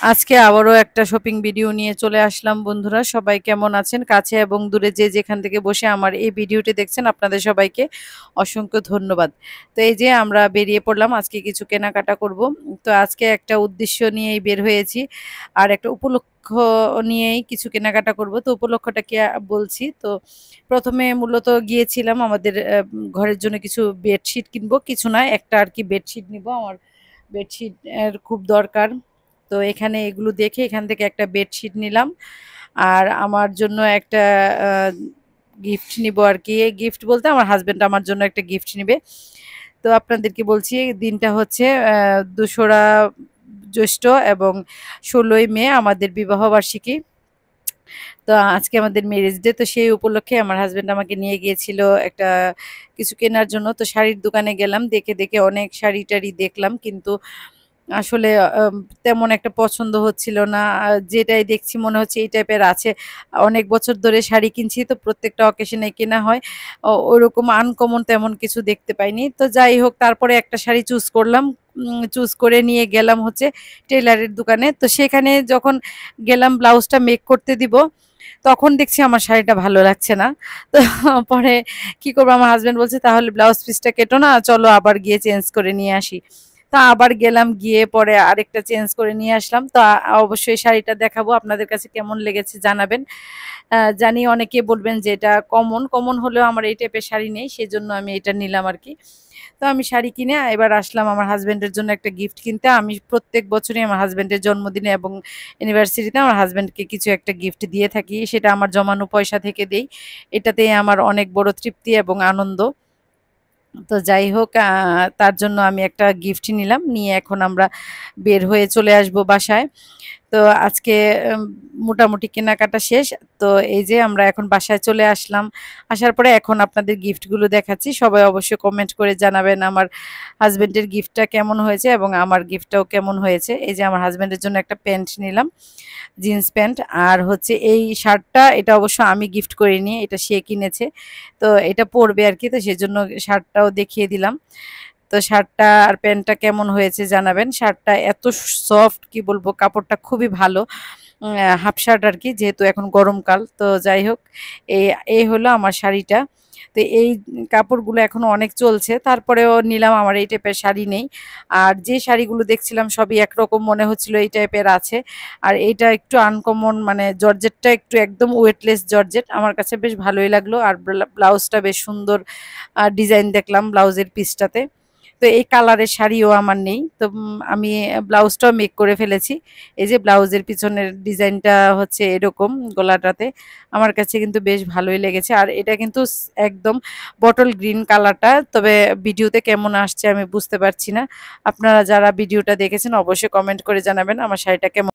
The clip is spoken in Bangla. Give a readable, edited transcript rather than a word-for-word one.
আজকে আবারও একটা শপিং ভিডিও নিয়ে চলে আসলাম বন্ধুরা। সবাই কেমন আছেন? কাছে এবং দূরে যে যেখান থেকে বসে আমার এই ভিডিওটি দেখছেন আপনাদের সবাইকে অসংখ্য ধন্যবাদ। তো এই যে আমরা বেরিয়ে পড়লাম আজকে কিছু কেনাকাটা করব। তো আজকে একটা উদ্দেশ্য নিয়েই বের হয়েছি। আর একটা উপলক্ষ নিয়েই কিছু কেনাকাটা করব। তো উপলক্ষটা কি বলছি। তো ১ম এ মূলত গিয়েছিলাম আমাদের ঘরের জন্য কিছু বেডশিট কিনবো। কিছু না একটা আরকি বেডশিট নিবো। আমার বেডশিট এর খুব দরকার। তো এখানে এগুলো দেখে এখান থেকে একটা বেডশিট নিলাম। আর আমার জন্য একটা আ গিফট নিবো আরকি। গিফট বলতে আমার হাসব্যান্ড আমার জন্য একটা গিফট নিবে। তো আপনাদেরকে বলছি দিনটা হচ্ছে ২রা জ্যৈষ্ঠ এবং ১৬ই মে আমাদের বিবাহবার্ষিকী। তো আজকে আমাদের ম্যারেজ ডে। তো সেই উপলক্ষে আমার হাসব্যান্ড আমাকে নিয়ে গিয়েছিল একটা কিছু কেনার জন্য। তো শাড়ির দোকানে গেলাম। দেখে অনেক শাড়ি-টাড়ি দেখলাম। কিন্তু আসলে তেমন একটা পছন্দ হচ্ছিল না। যেটাই দেখছি মনে হচ্ছে এই টাইপের আছে। অনেক বছর ধরে শাড়ি কিনছি তো প্রত্যেকটা অকেশন এ কেনা হয়। ওরকম আনকমন তেমন কিছু দেখতে পাইনি। তো যাই হোক তারপরে একটা শাড়ি চুজ করলাম। চুজ করে নিয়ে গেলাম হচ্ছে টেইলারের দোকানে। তো সেখানে যখন গেলাম ব্লাউজটা মেক করতে দিব, তখন দেখছি আমার শাড়িটা ভালো লাগছে না। তো পরে কি করব আমার হাসব্যান্ড বলছে, "তাহলে ব্লাউজ পিসটা কেটো না, চলো আবার গিয়ে চেঞ্জ করে নিয়ে আসি।" তো আবার গেলাম, গিয়ে পরে আরেকটা চেঞ্জ করে নিয়ে আসলাম। তো অবশ্যই শাড়িটা দেখাবো। আপনাদের কাছে কেমন লেগেছে জানাবেন। জানি অনেকে বলবেন যে এটা কমন হলেও আমার এই টাইপের শাড়ি নেই। সেজন্য আমি এটা নিলাম আরকি। তো আমি শাড়ি কিনে এবার আসলাম আমার হাসব্যান্ডের জন্য একটা গিফট কিনতে। আমি প্রত্যেক বছরই আমার হাসব্যান্ডের জন্মদিনে এবং অ্যানিভার্সারিতে আমার হাসব্যান্ডকে কিছু একটা গিফট দিয়ে থাকি। সেটা আমার জমানো পয়সা থেকে দেই। এটাতেই আমার অনেক বড় তৃপ্তি এবং আনন্দ। তো যাই হোক তার জন্য আমি একটা গিফট নিলাম। নিয়ে এখন আমরা বের হয়ে চলে আসবো বাসায়। তো আজকে এম মোটামুটি কেনাকাটা শেষ। তো এই যে আমরা এখন বাসায় চলে আসলাম। আসার পরে এখন আপনাদের গিফটগুলো দেখাচ্ছি। সবাই অবশ্যই কমেন্ট করে জানাবেন আমার হাসব্যান্ডের গিফটটা কেমন হয়েছে এবং আমার গিফটটাও কেমন হয়েছে। এই যে আমার হাসব্যান্ডের জন্য একটা প্যান্ট নিলাম, জিন্স প্যান্ট। আর হচ্ছে এই শার্টটা এটা অবশ্য আমি গিফট করিনি। এটা সে কিনেছে। তো এটা পড়বে আরকি। তো সেজন্য শার্টটাও দেখিয়ে দিলাম। তো শার্টটা আর প্যান্টটা কেমন হয়েছে জানাবেন। শার্টটা এত সফট কি বলবো কাপড়টা খুবই ভালো। হাফ শার্ট আরকি যেহেতু এখন গরমকাল। তো যাই হোক এই এই হলো আমার শাড়িটা। তো এই কাপড়গুলো এখনো অনেক চলছে। তারপরেও নিলাম আমার এই টাইপের শাড়ি নেই। আর যে শাড়িগুলো দেখছিলাম সবই একরকম মনে হচ্ছিল এই টাইপের আছে। আর এইটা একটু আনকমন মানে জর্জেটটা একটু একদম ওয়েটলেস জর্জেট। আমার কাছে বেশ ভালোই লাগলো। আর ব্লাউজটা বেশ সুন্দর ডিজাইন দেখলাম ব্লাউজের পিসটাতে। তো এই কালারের শাড়িও আমার নেই। তো আমি ব্লাউজটাও মেক করে ফেলেছি। এই যে ব্লাউজের পিছনের ডিজাইনটা হচ্ছে এরকম গলাটাতে। আমার কাছে কিন্তু বেশ ভালোই লেগেছে। আর এটা কিন্তু একদম বটল গ্রিন কালারটা। তবে ভিডিওতে কেমন আসছে আমি বুঝতে পারছি না। আপনারা যারা ভিডিওটা দেখেছেন অবশ্যই কমেন্ট করে জানাবেন আমার শাড়িটা কেমন